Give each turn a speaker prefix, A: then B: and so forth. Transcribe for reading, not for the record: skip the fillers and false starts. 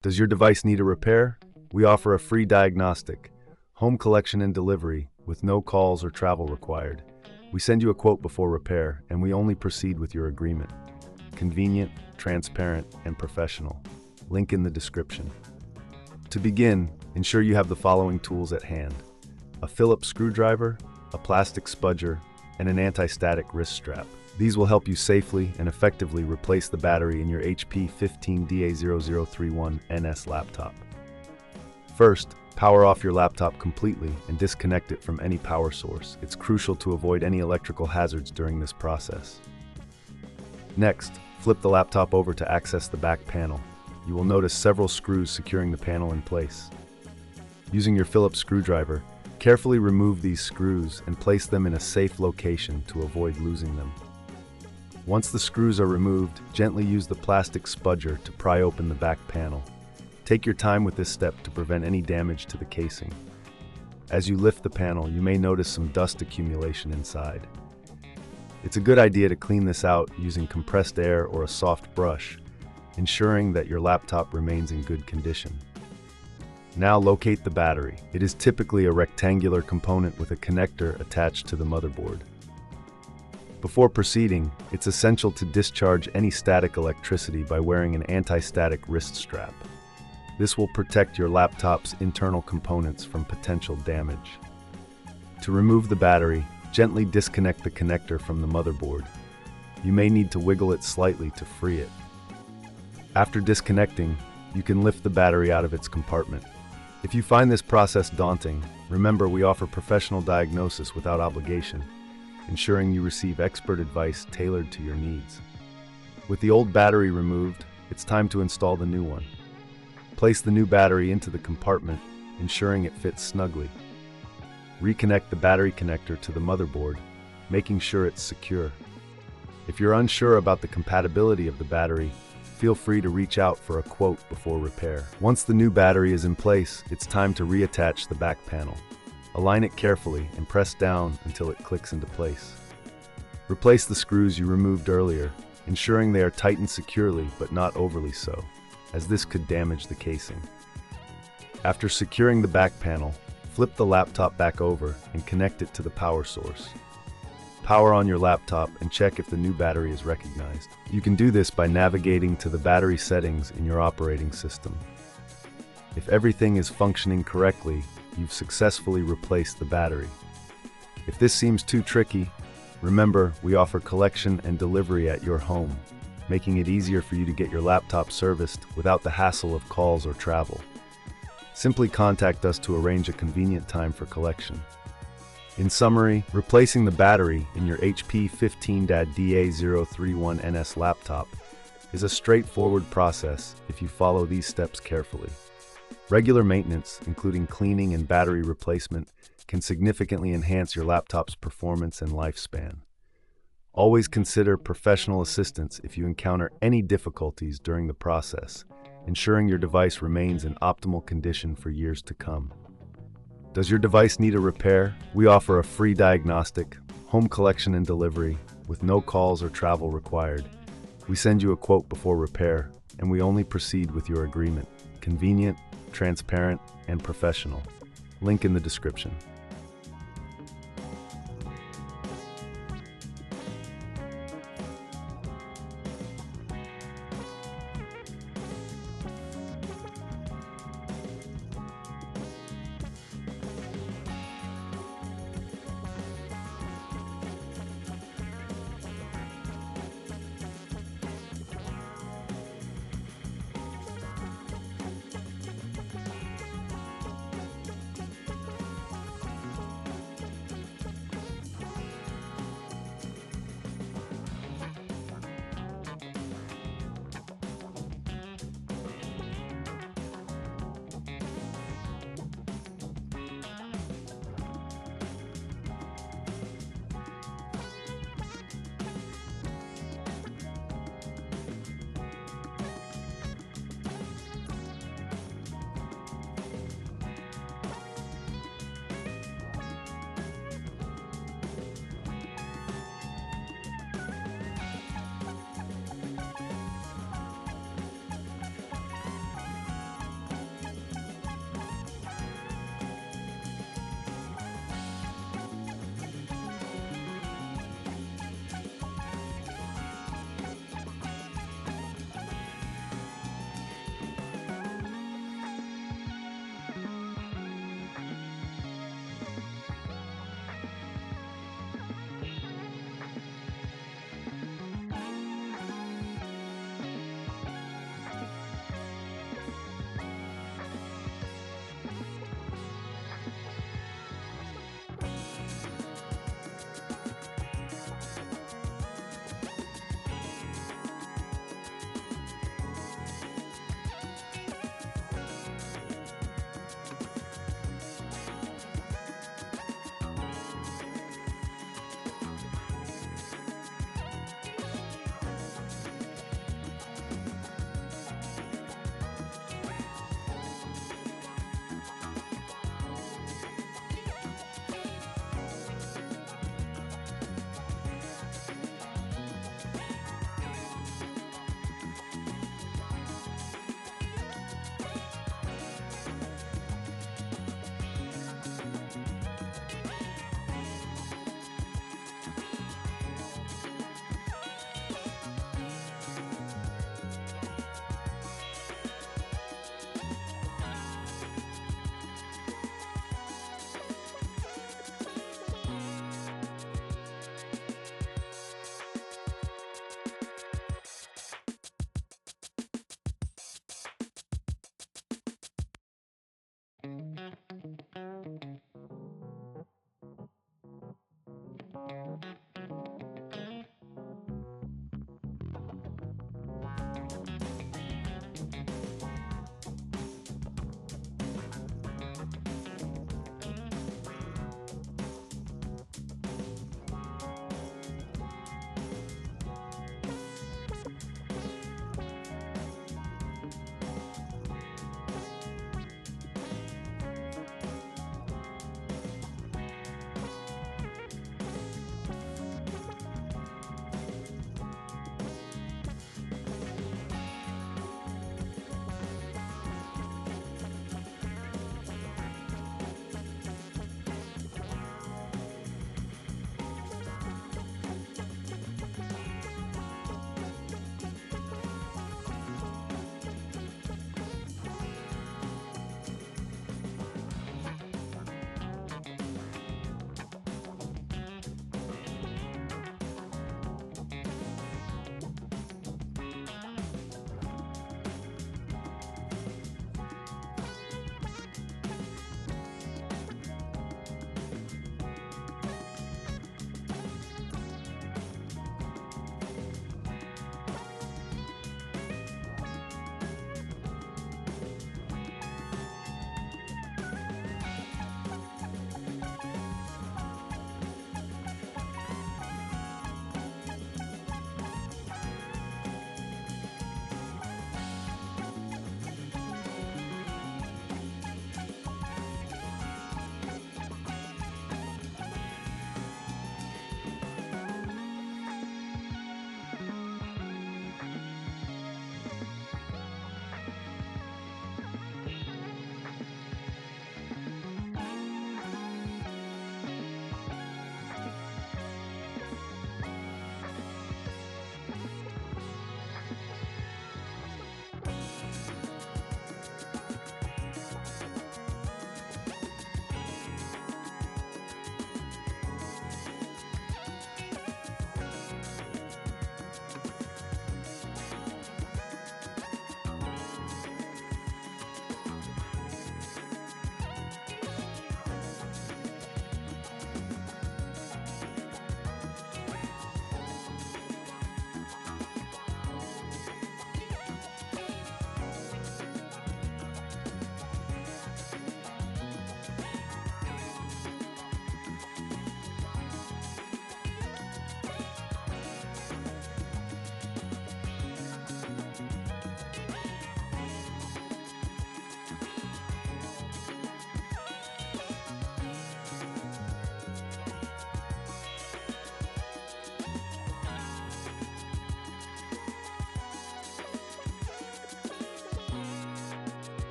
A: Does your device need a repair? We offer a free diagnostic, home collection and delivery with no calls or travel required. We send you a quote before repair, and we only proceed with your agreement. Convenient, transparent, and professional. Link in the description. To begin, ensure you have the following tools at hand: a Phillips screwdriver, a plastic spudger, and an anti-static wrist strap. These will help you safely and effectively replace the battery in your HP 15DA0031NS laptop. First, power off your laptop completely and disconnect it from any power source. It's crucial to avoid any electrical hazards during this process. Next, flip the laptop over to access the back panel. You will notice several screws securing the panel in place. Using your Phillips screwdriver, carefully remove these screws and place them in a safe location to avoid losing them. Once the screws are removed, gently use the plastic spudger to pry open the back panel. Take your time with this step to prevent any damage to the casing. As you lift the panel, you may notice some dust accumulation inside. It's a good idea to clean this out using compressed air or a soft brush, ensuring that your laptop remains in good condition. Now locate the battery. It is typically a rectangular component with a connector attached to the motherboard. Before proceeding, it's essential to discharge any static electricity by wearing an anti-static wrist strap. This will protect your laptop's internal components from potential damage. To remove the battery, gently disconnect the connector from the motherboard. You may need to wiggle it slightly to free it. After disconnecting, you can lift the battery out of its compartment. If you find this process daunting, remember we offer professional diagnosis without obligation, ensuring you receive expert advice tailored to your needs. With the old battery removed, it's time to install the new one. Place the new battery into the compartment, ensuring it fits snugly. Reconnect the battery connector to the motherboard, making sure it's secure. If you're unsure about the compatibility of the battery, feel free to reach out for a quote before repair. Once the new battery is in place, it's time to reattach the back panel. Align it carefully and press down until it clicks into place. Replace the screws you removed earlier, ensuring they are tightened securely but not overly so, as this could damage the casing. After securing the back panel, flip the laptop back over and connect it to the power source. Power on your laptop and check if the new battery is recognized. You can do this by navigating to the battery settings in your operating system. If everything is functioning correctly, you've successfully replaced the battery. If this seems too tricky, remember we offer collection and delivery at your home, making it easier for you to get your laptop serviced without the hassle of calls or travel. Simply contact us to arrange a convenient time for collection. In summary, replacing the battery in your HP 15DA031NS laptop is a straightforward process if you follow these steps carefully. Regular maintenance, including cleaning and battery replacement, can significantly enhance your laptop's performance and lifespan. Always consider professional assistance if you encounter any difficulties during the process, ensuring your device remains in optimal condition for years to come. Does your device need a repair? We offer a free diagnostic, home collection and delivery, with no calls or travel required. We send you a quote before repair, and we only proceed with your agreement. Convenient, transparent, and professional. Link in the description.